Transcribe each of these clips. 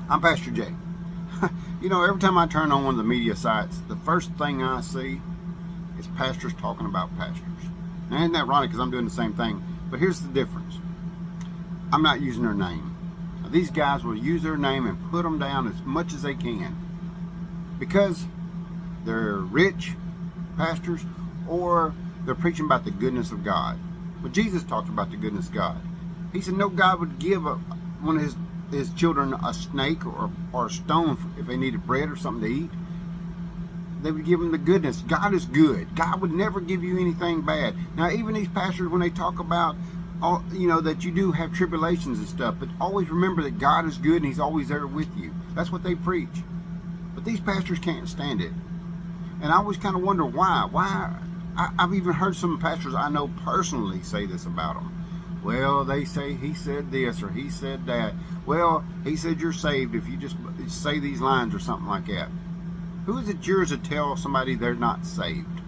I'm Pastor Jay. You know, every time I turn on one of the media sites, the first thing I see is pastors talking about pastors. Now, isn't that ironic, because I'm doing the same thing? But here's the difference. I'm not using their name. Now, these guys will use their name and put them down as much as they can because they're rich pastors or they're preaching about the goodness of God. But Jesus talked about the goodness of God. He said no God would give one of his children a snake or a stone if they needed bread or something to eat. They would give them the goodness. God is good. God would never give you anything bad. Now, even these pastors, when they talk about, that you do have tribulations and stuff, but always remember that God is good and He's always there with you. That's what they preach. But these pastors can't stand it. And I always kind of wonder why. I've even heard some pastors I know personally say this about them. Well, they say he said this or he said that. Well, he said you're saved if you just say these lines or something like that. Who is it yours to tell somebody they're not saved?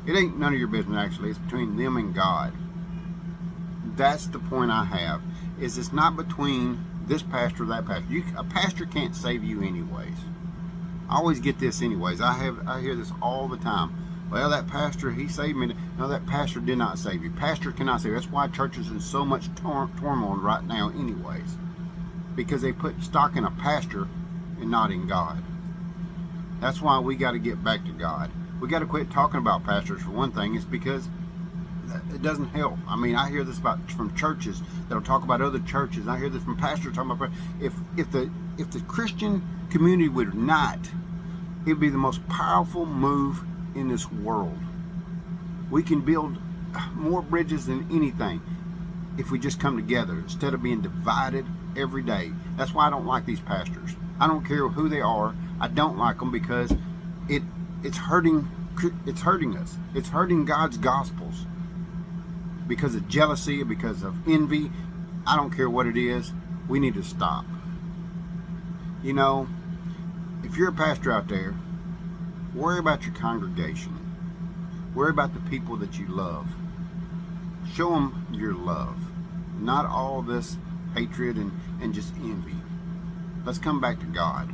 It ain't none of your business, actually. It's between them and God. That's the point I have. Is it's not between this pastor or that pastor. A pastor can't save you anyways. I always get this anyways. I hear this all the time. Well, that pastor, he saved me. No, that pastor did not save you. Pastor cannot save you. That's why churches are in so much turmoil right now anyways. Because they put stock in a pastor and not in God. That's why we got to get back to God. We got to quit talking about pastors, for one thing. It's because it doesn't help. I mean, I hear this from churches that'll talk about other churches. I hear this from pastors talking about if the Christian community would unite, it would be the most powerful move in this world. We can build more bridges than anything if we just come together instead of being divided every day. That's why I don't like these pastors. I don't care who they are. I don't like them because it's hurting us. It's hurting God's gospels because of jealousy, because of envy. I don't care what it is. We need to stop. You know, if you're a pastor out there, worry about your congregation. Worry about the people that you love. Show them your love. Not all this hatred and just envy. Let's come back to God.